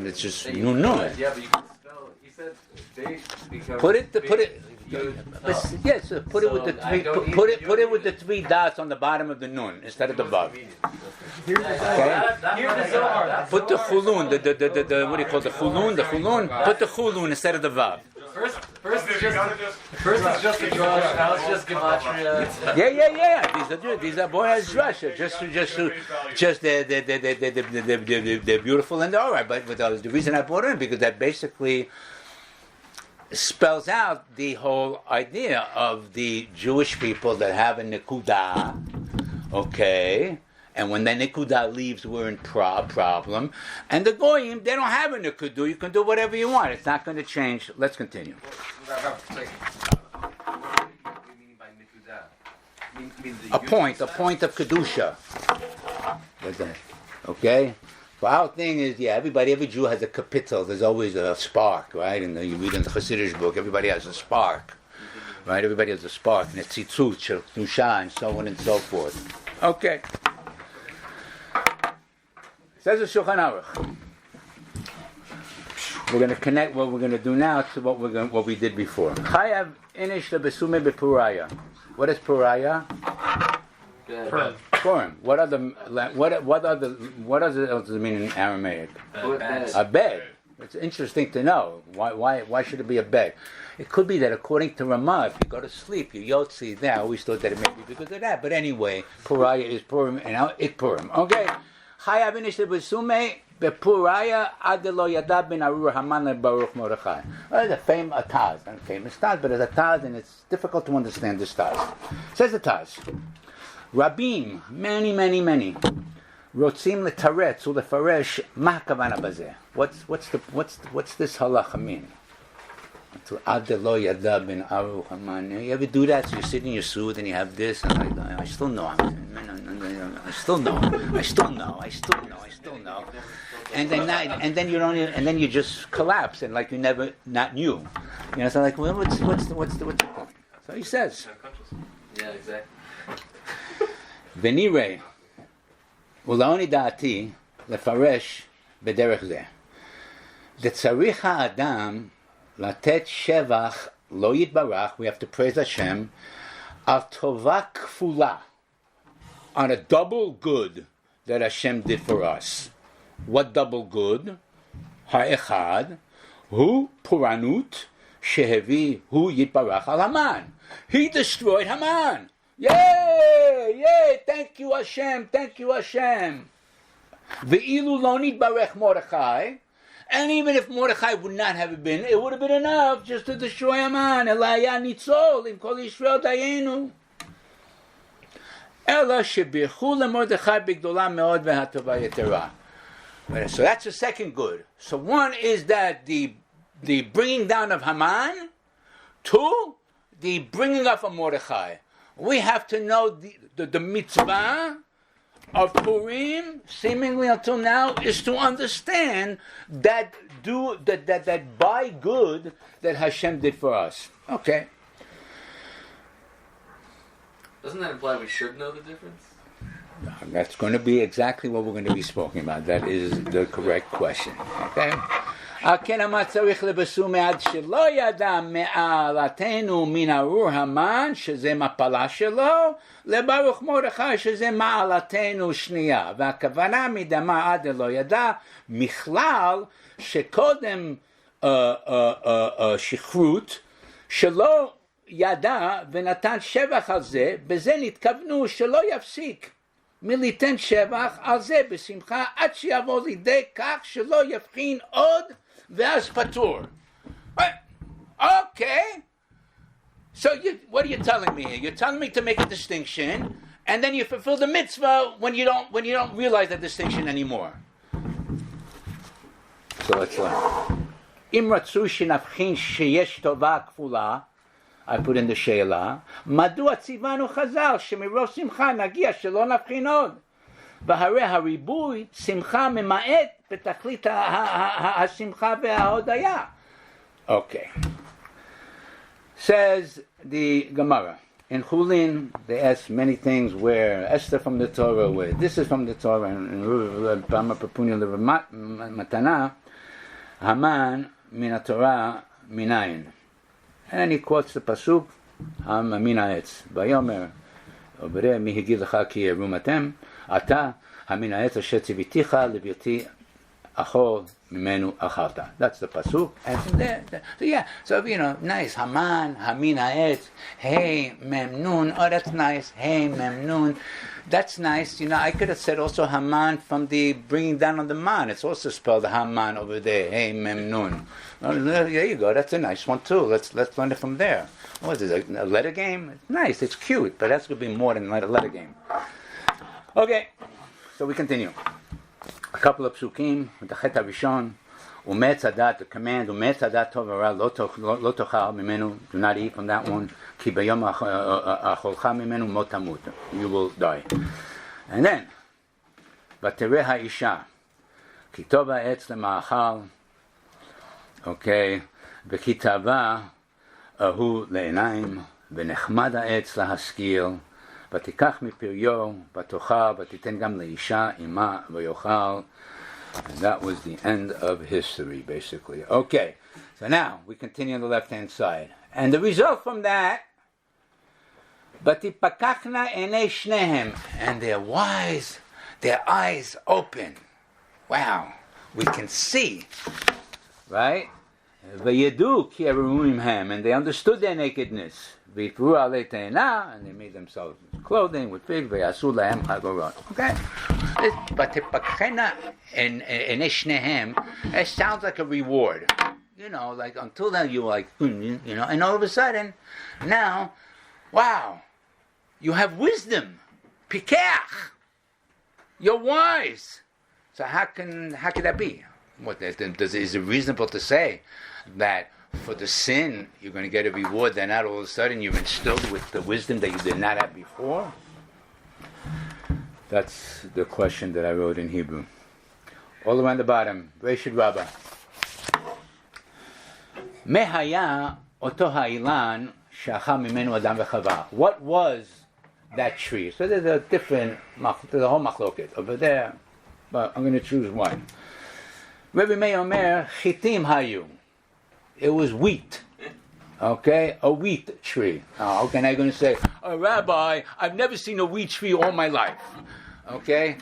It's just That you nun nun. could, yeah, but you can spell. He said big because Put it. Yud. But, yes, put it with the So I three. don't need Put it Yud with the three dots on the bottom of the nun instead of the vav. Here's the Zohar. Put the chulun. The what do you call the chulun? The chulun. Put the chulun instead of the vav. First it's just a drush. Now it's just gematria. Yeah. These are boys drasha. Just they're beautiful and they're all right. But the reason I brought it in because that basically spells out the whole idea of the Jewish people that have a nekuda, okay, and when the nekuda leaves, we're in problem. And the goyim, they don't have a nekudu. You can do whatever you want. It's not going to change. Let's continue. What do you mean by nikudah? A point of kedusha. What's that? Okay. Well, our thing is, every Jew has a kapitel. There's always a spark, right? And you read in the Chassidish book, everybody has a spark, right? Everybody has a spark, and it's tzitzut, shel, and so on and so forth. Okay. Says the Shulchan Aruch. We're going to connect what we're going to do now to what we did before. Chayav inish lebesume bepuraya. What is puraya? Purim. What does it mean in Aramaic? A bed. It's interesting to know. Why should it be a bed? It could be that according to Ramah, if you go to sleep, you yotzi there. I always thought that it may be because of that. But anyway, Puraya is Purim and now it Purim. Okay. Chayav inish lebesume bepuraya adelo yada ben arur haman baruch Mordechai. Well, it's a famous Taz, not a famous Taz, but it's a Taz, and it's difficult to understand this Taz. Says the Taz. Rabbeim, many, רוצים לתרץ ולפרש מה הכוונה בזה. What's this halacha mean? עד דלא ידע בן ארוך המן. You ever do that? So you sit in your suit and you have this, and I still know. And then you just collapse and like you never not knew. You know, so like, well, what's the point? So he says. Yeah, exactly. ונראה, ולעוני דעתי, לפרש בדרך זה. דצריך האדם לתת שבח לא יתברך, we have to praise Hashem, על טובה כפולה, on a double good that Hashem did for us. What double good? האחד, הוא פורענות שהביא, הוא יתברך על המן. He destroyed Haman. Yay! Thank you Hashem. Ve'ilu lo nitbarech Mordechai, and even if Mordechai would not have been, it would have been enough just to destroy Haman. Elaya nitzol im kol Yisrael dayenu. Ela shebichu leMordechai bigdola meod vehatova yetera. So that's the second good. So one is that the the bringing down of Haman to the bringing up of Mordechai. We have to know the mitzvah of Purim, seemingly until now, is to understand that buy good that Hashem did for us. Okay. Doesn't that imply we should know the difference? That's going to be exactly what we're going to be speaking about. That is the correct question. Okay? כן אמר צריך לבשו מעד שלא ידע מעלתנו מן ארור המן שזה מפלה שלו לברוך מרדכי שזה מעלתנו שנייה והכוונה מדמה עד לא ידע מכלל שקודם שכרות שלא ידע ונתן שבח על זה בזה נתכוונו שלא יפסיק מליתן שבח על זה בשמחה עד שיבוא לידי כך שלא יבחין עוד ואז פטור. Okay. So what are you telling me here? You're telling me to make a distinction and then you fulfill the mitzvah when you don't realize that distinction anymore. So let's learn. אם רצו שנבחין שיש טובה כפולה I put in the שאלה, מדוע ציוונו חז"ל שמרוב שמחה נגיע שלא נבחין עוד? והרי הריבוי שמחה ממעט בתכלית השמחה וההודיה. Okay. Says the Gemara. In Chulin, they ask many things where Esther from the Torah, where this is from the Torah, and Rama Papunya Matana, Haman min Torah minayin. And then he quotes the pasuk, Ham min ha'etz, Vayomer, Obereh mi hagid lecha ki yerumatem, Ata hamin ha'etz asher tziviticha levirti achor mimenu acharta. That's the pasuk. And from there, so nice. Haman, Hamin ha'etz, Hey Memnun. Oh, that's nice. Hey Memnun. That's nice. I could have said also Haman from the bringing down on the man. It's also spelled Haman over there. Hey Memnun. Oh, there you go. That's a nice one too. Let's learn it from there. What is it? A letter game? It's nice. It's cute, but that's going to be more than a letter game. Okay, so we continue. A couple of psukim with the Chet HaRishon. Umetz Hadat, the command, Umetz Hadat Tov Hara, lo tochal mimenu, do not eat from that one, ki bayom acholcha mimenu mot tamut, you will die. And then, Vatereh ha'isha, ki tov ha'etz lema'achal, okay, v'ki tava ahu le'enayim, v'nechmad ha'etz lahaskil, ותיקח מפריו, ותאכל, ותיתן גם לאישה, אימה ויאכל. And that was the end of history, basically. Okay, so now we continue on the left-hand side. And the result from that, ותפקחנה עיני שניהם, and their eyes open. Wow, we can see, right? וידעו כי הראויים הם, and they understood their nakedness. ויפרו עלי תאנה, and they made themselves clothing with figs, ויעשו להם חגורות. Okay? ותפקחנה עיני שניהם, it sounds like a reward. Like until then you were like, and all of a sudden, now, wow, you have wisdom. Pikach. You're wise. So how can that be? Is it reasonable to say that for the sin you're going to get a reward, then all of a sudden you're instilled with the wisdom that you did not have before? That's the question that I wrote in Hebrew. All around the bottom, Reshid Rabbah. Mehaya oto ha'ilan she'achal mimenu adam v'chava. What was that tree? So there's a whole machloket over there, but I'm going to choose one. Rabbi Meir Omer, chitim hayu. It was wheat. Okay? A wheat tree. Okay, now you're going to say, Rabbi, I've never seen a wheat tree all my life. Okay?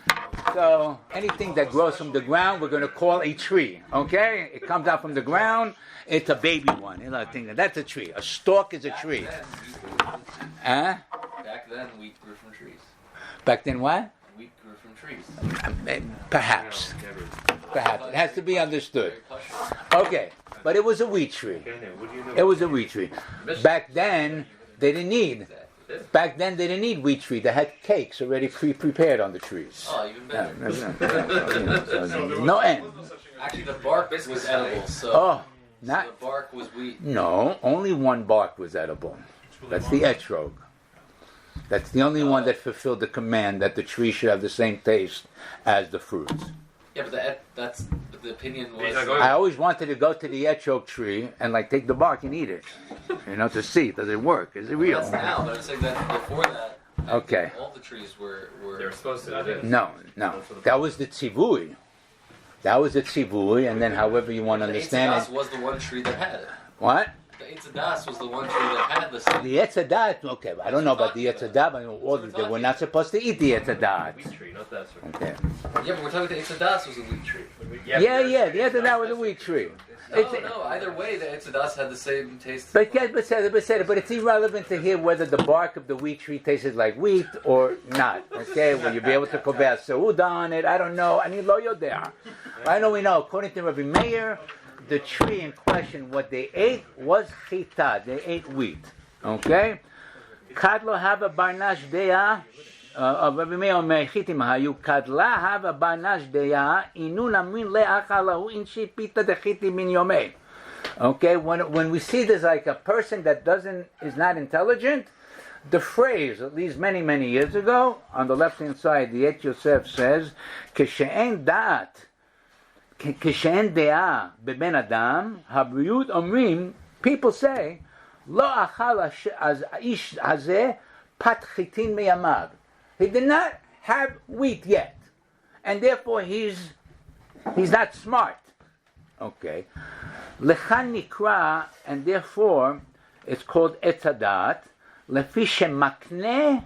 So, anything that grows from the ground, we're going to call a tree. Okay? It comes out from the ground, it's a baby one. That's a tree. A stalk is a tree. Back then, wheat grew from trees. Back then what? Wheat grew from trees. Perhaps. It has to be understood. Okay. But it was a wheat tree. It was a wheat tree. Back then, they didn't need wheat tree. They had cakes already prepared on the trees. Oh, even better. No end. Actually, the bark was edible. So Not So the bark was wheat. no, only one bark was edible. That's the etrog. That's the only one that fulfilled the command that the tree should have the same taste as the fruits. Yeah, but that's the opinion was. I always wanted to go to the etrog tree and like take the bark and eat it, to see does it work? Is it real? That's now, but I'm saying that before that, I think Okay. all the trees were. They were supposed to. No. That was the tzivui. That was the tzivui, and then however you want to The understand Eitz it. was the one tree that had it. What? The Eitz was the one tree that had the seed. The Etzadat, okay, I don't know about the Etzadat, but they were not supposed to eat the Etzadat. Wheat tree, not that sort. Okay. Yeah, but we're talking the Eitz was a wheat tree. Yeah, the Etzadat was a wheat tree. No, either way, the Eitz had the same taste. But it's irrelevant to hear whether the bark of the wheat tree tasted like wheat or not. Okay, will you be able to kover seuda on it? I don't know. I need lo yodea. I know we know. According to Rabbi Meir, the tree in question, what they ate was chita. They ate wheat. Okay? Kadlo hava barnash deya. Rabbi Meir omer chitim hayu kadla hava barnash deya inu namin le'achalahu in shipita dechiti min yomei. Okay, when we see there's like a person that is not intelligent, the phrase, at least many, many years ago, on the left-hand side, the Et Yosef says, Kishe'en da'at, Kishe'en de'ah beben adam, habriyut omrim, people say, Lo achal ish hazeh pat chitin meyamav. He did not have wheat yet, and therefore he's not smart. Okay. Lechan nikra, and therefore it's called etzadat. Lefi shemakne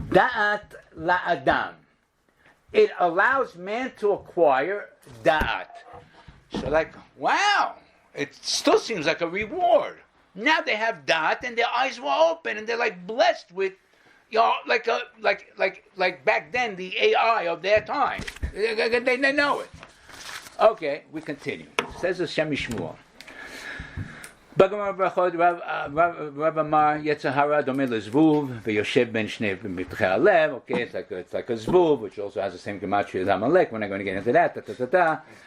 da'at la'adam. It allows man to acquire da'at. So like, wow, it still seems like a reward. Now they have da'at and their eyes were open and they're like blessed with, like back then the AI of their time. They know it. Okay, we continue. Says Hashem Yishmuel. B'Gemara Brachot Rav Amar Yetzahara Domeh LeZvuv VeYoshev Ben Shnei B'Mitchei Alev. Okay, it's like a Zvuv, which also has the same gematria as Amalek. We're not going to get into that.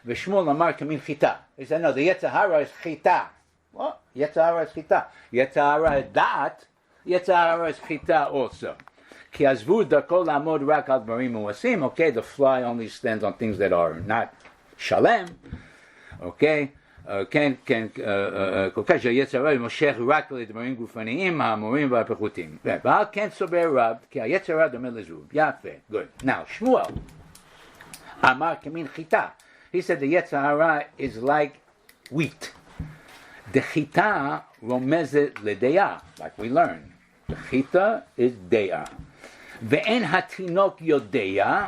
VeShmuel Amar Kamin Chita. He said no, the Yetzahara is Chita. What? Yetzahara is Chita. Yetzahara is Da'at. Yetzahara is Chita also. Ki Azvud Darko La'amod Rak Al Dvarim U'asim. Okay, the fly only stands on things that are not Shalem. Okay. כן, כל כך שהיצר הרע מושך רק לדברים גופניים, האמורים והפחותים. ועל כן סובר רב, כי היצר הרע דומה לזבוב. יפה, good. Now, Shmuel אמר כמין חיטה. He said the יצר הרע is like wheat. The חיטה רומזת לדעה, like we learn. The חיטה is דעה. ואין התינוק יודע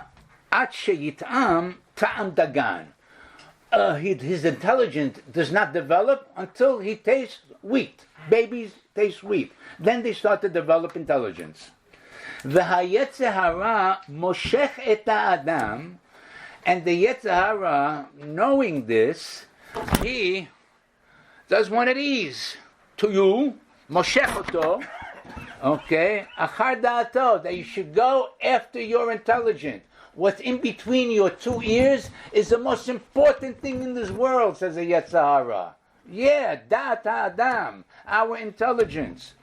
עד שיטעם טעם דגן. His intelligence does not develop until he tastes wheat. Babies taste wheat. Then they start to develop intelligence. והיצר הרע מושך את האדם, and the יצר הרע, knowing this, he does one of these to you, מושך אותו, okay, אחר דעתו, that you should go after your intelligence. What's in between your two ears is the most important thing in this world, says the Yetzirah. Yeah, da'at ha'adam, our intelligence.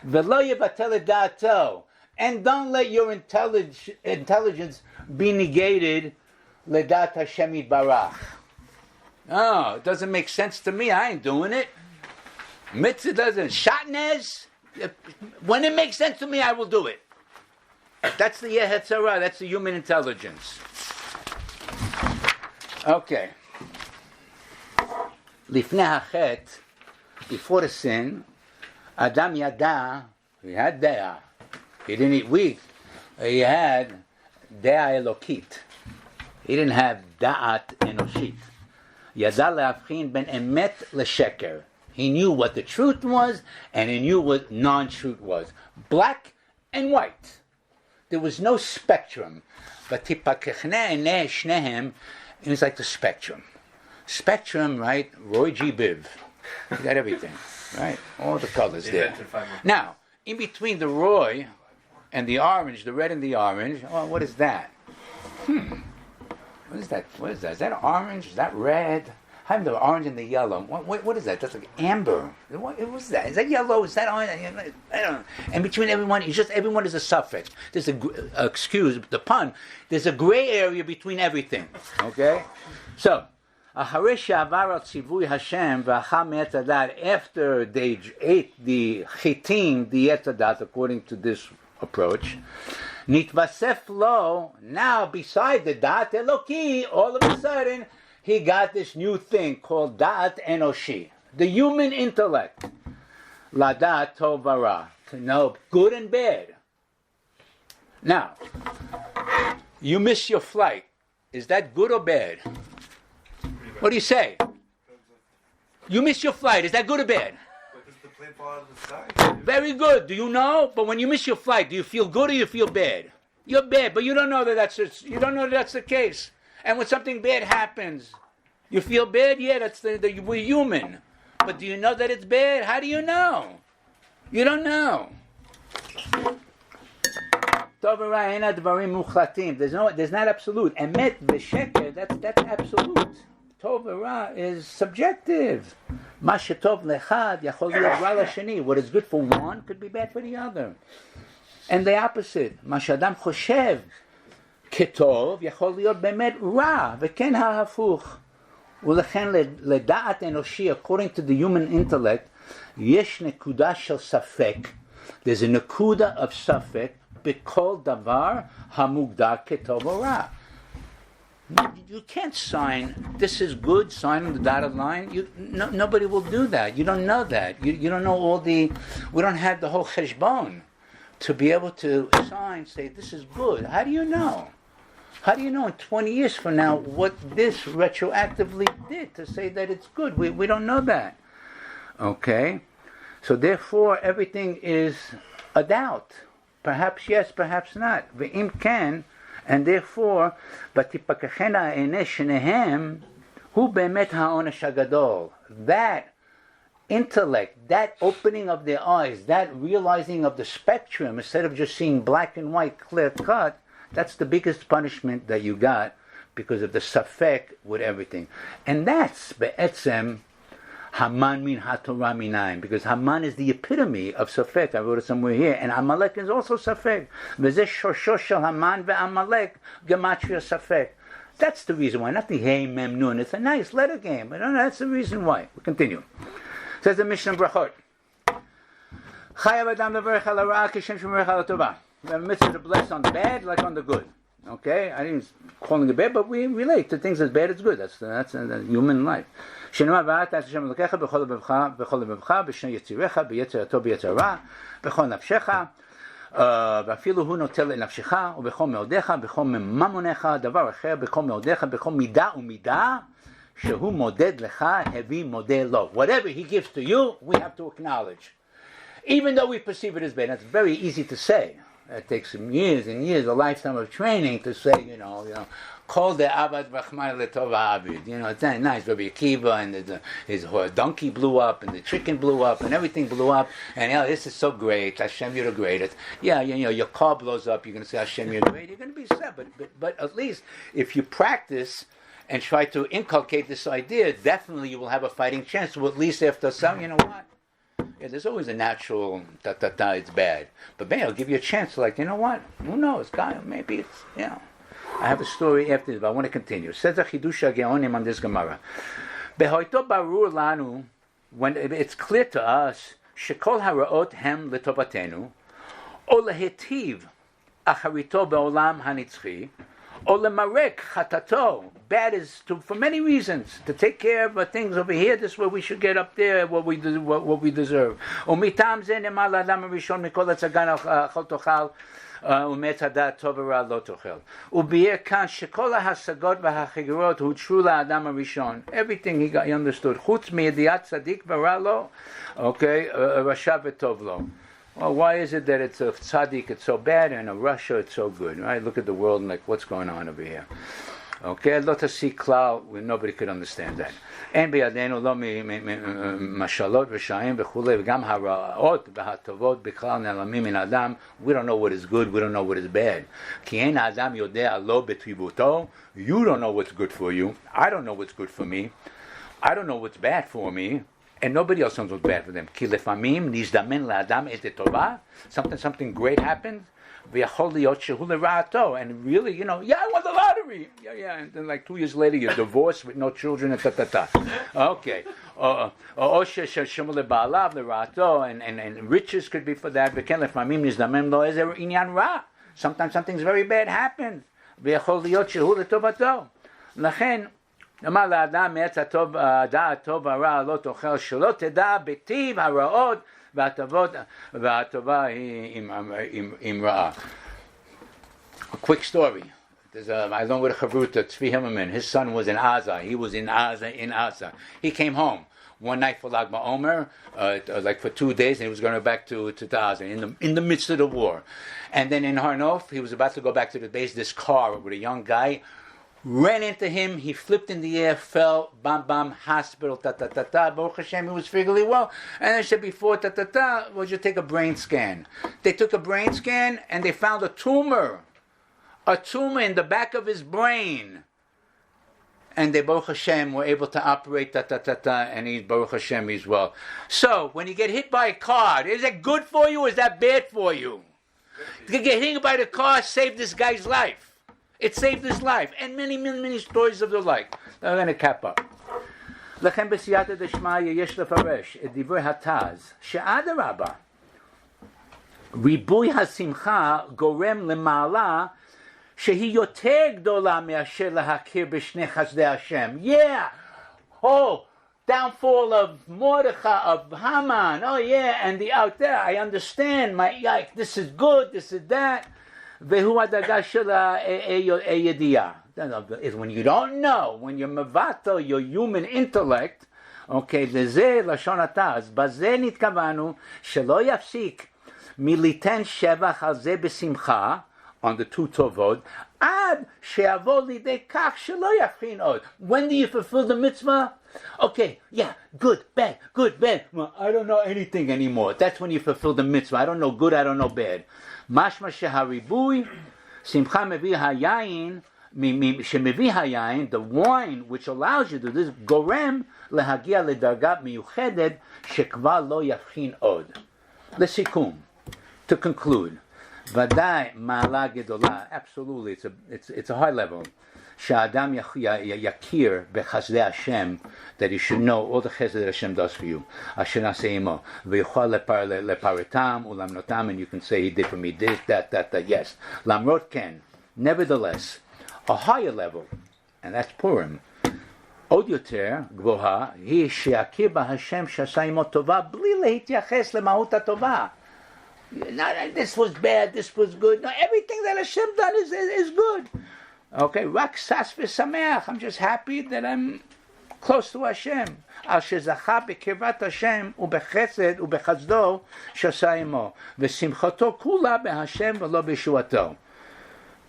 V'lo yevatel et da'ato. And don't let your intelligence be negated ledat Hashem Yitbarach. No, it doesn't make sense to me. I ain't doing it. Mitzvah doesn't. Shatnez, when it makes sense to me, I will do it. That's the Yetzirah, that's the human intelligence. Okay. Lifnei hachet, before the sin, Adam yada, he had de'ah. He didn't eat wheat. He had de'ah elokit. He didn't have da'at enoshit. Yada le'avchin ben emet le'sheker. He knew what the truth was, and he knew what non-truth was. Black and white. There was no spectrum, but it was like the spectrum. Spectrum, right? Roy G. Biv. You got everything, right? All the colors there. Now, in between the Roy and the orange, the red and the orange, oh, what is that? What is that? What is that? Is that orange? Is that red? Having the orange and the yellow. What is that? That's like amber. What was that? Is that yellow? Is that orange? I don't know. And between everyone, everyone is a suffix. There's excuse the pun. There's a gray area between everything. Okay? So, after they ate the chitim, the etadat, according to this approach, nitvasef lo, now beside the dat eloki, all of a sudden, he got this new thing called dat enoshi, the human intellect. Ladat tovara, to know good and bad. Now, you miss your flight. Is that good or bad? What do you say? You miss your flight. Is that good or bad? Because the plane fall out of the sky. Very good. Do you know? But when you miss your flight, do you feel good or you feel bad? You're bad, but you don't know that that's the case. And when something bad happens, you feel bad. Yeah, we're human. But do you know that it's bad? How do you know? You don't know. There's not absolute. Emet v'sheker, that's absolute. Tov and Ra is subjective. Ma shetov lechad yachol להיות ra l'sheni. What is good for one could be bad for the other. And the opposite. Ma sh'adam choshev ketov yachol להיות באמת ra. וכן ההפוך. ולכן לדעת אנושי, according to the human intellect, יש נקודה של ספק. There's a נקודה of ספק בכל דבר המוגדר כטוב או רע. You can't sign, this is good, sign on the dotted line. Nobody will do that. You don't know that. You don't know we don't have the whole cheshbon to be able to sign, say, this is good. How do you know? How do you know in 20 years from now what this retroactively did to say that it's good? We don't know that. Okay? So therefore, everything is a doubt. Perhaps yes, perhaps not. Ve'im ken, and therefore, ותפקחנה עיני שניהם, הוא באמת העונש הגדול. That intellect, that opening of their eyes, that realizing of the spectrum, instead of just seeing black and white, clear cut, that's the biggest punishment that you got because of the safek with everything. And that's be'etzem Haman min haTorah minayin, because Haman is the epitome of Safek. I wrote it somewhere here. And Amalek is also Safek. V'zeh shosho shel Haman ve'Amalek gematria Safek. That's the reason why, not the Hey Mem Nun. It's a nice letter game. But that's the reason why. We continue. Says the Mishnah Brachot. Chayav adam levarech al hara kishem shemerech al haTorah. We have a mitzvah to bless on the bad like on the good. Okay? I didn't calling it bad, but we relate to things as bad as good. That's human life. שנאמר ואהבת את השם אלוקיך בכל לבבך בשני יציריך ביצר הטוב ביצר הרע בכל נפשך ואפילו הוא נוטל לנפשך ובכל מאודיך בכל ממונך דבר אחר בכל מאודיך בכל מידה ומידה שהוא מודד לך הביא מודה לו. Whatever he gives to you, we have to acknowledge, even though we perceive it as bad. That's very easy to say. It takes some years and years, a lifetime of training to say, you know, call the Abad Rachmai Letova Abid. It's nice. Rabbi Akiva and his donkey blew up, and the chicken blew up, and everything blew up. And this is so great. Hashem, you're the greatest. Yeah, your car blows up. You're going to say Hashem, you're great. You're going to be sad. But at least if you practice and try to inculcate this idea, definitely you will have a fighting chance. So at least after some, you know what? Yeah, there's always a natural it's bad. But maybe I'll give you a chance. Like, you know what? Who knows? God, maybe it's, I have a story after this, but I want to continue. Says the Chidush HaGeonim on this Gemara. Behoito barur lanu, when it's clear to us, shekol haraot hem letovatenu, o lehetiv acharito beolam hanitzchi, o lemarek chatato. Bad is for many reasons. To take care of things over here, this is what we should get up there, what we deserve. O mitam ze nemar l'adam harishon mikol hatzagan achol tochal. ומעץ הדעת טוב ורע לא תאכל. וביאר כאן שכל ההשגות והחגרות הותרו לאדם הראשון. Everything he understood. חוץ מידיעת צדיק ורע לו, רשע וטוב לו. Well, why is it that it's a tzaddik, it's so bad, and a rasha, it's so good? Right? Look at the world and like, what's going on over here? Okay, לא תסיק כלל, nobody could understand that. אין בידינו לא משלות ושעים וכולי, וגם הרעות והטובות בכלל נעלמים מן האדם. We don't know what is good, we don't know what is bad. כי אין האדם יודע לא בטריבותו. You don't know what's good for you, I don't know what's good for me. I don't know what's bad for me, and nobody else knows what's bad for them. Ki lefamim nizdamen la'adam et tova. Something great happens. V'yachol liot shehu lera'ato. And really, I won the lottery. Yeah. And then like 2 years later, you're divorced with no children and ta. Okay. And riches could be for that. V'ken lefamim nizdamen lo ezer inyan ra. Sometimes something's very bad happens. V'yachol liot shehu letovato. Lachen. אמר לאדם מעץ הדעת טוב והרע לא תאכל שלא תדע בטיב הרעות והטובה היא עם רעה. A quick story. I learned with a chavruta, Tzvi Himmelman. His son was in Gaza. He was in Gaza. He came home one night for Lag BaOmer, like for 2 days, and he was going back to Gaza in the midst of the war. And then in Har Nof, he was about to go back to the base. This car with a young guy ran into him, he flipped in the air, fell, bam, hospital, Baruch Hashem, he was figuratively well. And I said before, would you take a brain scan? They took a brain scan, and they found a tumor in the back of his brain. And they, Baruch Hashem, were able to operate, and he's, Baruch Hashem, he's well. So, when you get hit by a car, is that good for you, or is that bad for you? To get hit by the car saved this guy's life. It saved his life, and many stories of the like. I'm going to cap up. לכן בסייעתא דשמיא יש לפרש את דברי התז, שאדרבה, ריבוי השמחה גורם למעלה שהיא יותר גדולה מאשר להכיר בשני חסדי השם. Downfall of Mordechai, of Haman, and the out there, I understand, this is good, this is that. והוא הדרגה של הידיעה. Is when you don't know, when you're mevatel, your human intellect, וזה לשון התז, בזה נתכוונו שלא יפסיק מליתן שבח על זה בשמחה, on the two טובות, עד שיבוא לידי כך שלא יבחין עוד. When do you fulfill the mitzvah? Good, bad. Well, I don't know anything anymore. That's when you fulfill the mitzvah. I don't know good, I don't know bad. משמע שהריבוי, שמחה מביא היין, שמביא היין, the wine which allows you to do this, גורם להגיע לדרגה מיוחדת שכבר לא יבחין עוד. לסיכום, to conclude, ודאי מעלה גדולה, absolutely, it's a high level, שהאדם יכיר בחסדי השם, that he should know all the chesed that Hashem does for you, אשר נעשה עמו, ויוכל לפרטם ולמנותם, and you can say he did for me this, that, yes. למרות כן, nevertheless, a higher level, and that's Purim, עוד יותר גבוהה, היא שיכיר בהשם שעשה עמו טובה, בלי להתייחס למהות הטובה. This was bad, this was good. No, everything that Hashem done is good. רק שש ושמח. I'm just happy that I'm close to Hashem. על שזכה בקרבת השם ובחסד ובחסדו שעשה עמו. ושמחתו כולה בהשם ולא בישועתו.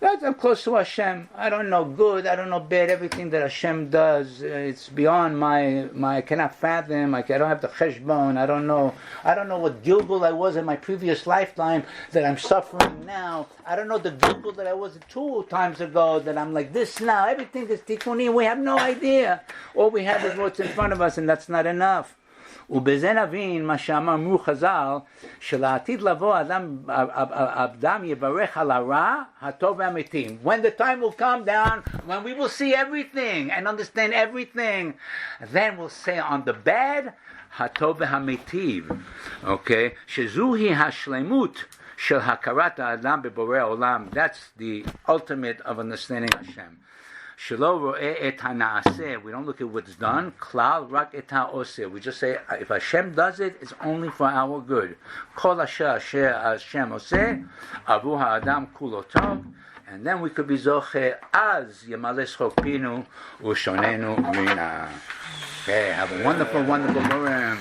I'm close to Hashem. I don't know good, I don't know bad. Everything that Hashem does, it's beyond my I cannot fathom. I don't have the cheshbon. I don't know what Gilgul I was in my previous lifetime that I'm suffering now. I don't know the Gilgul that I was 2 times ago that I'm like this now. Everything is tikkunim. We have no idea. All we have is what's in front of us, and that's not enough. ובזה נבין מה שאמרו חז"ל, שלעתיד לבוא אדם יברך על הרע, הטוב והמתים. When the time will come down, when we will see everything and understand everything, then we'll say on the bad, הטוב והמיטיב. שזוהי השלמות של הכרת האדם בבורא העולם. That's the ultimate of understanding Hashem. שלא רואה את הנעשה, we don't look at what's done, כלל רק את העושה. We just say, if Hashem does it, it's only for our good. כל אשר השם עושה, עבור האדם כולו טוב, and then we could be זוכה, אז ימלא שחוק פינו ושוננו רינה. Okay, have a wonderful Purim.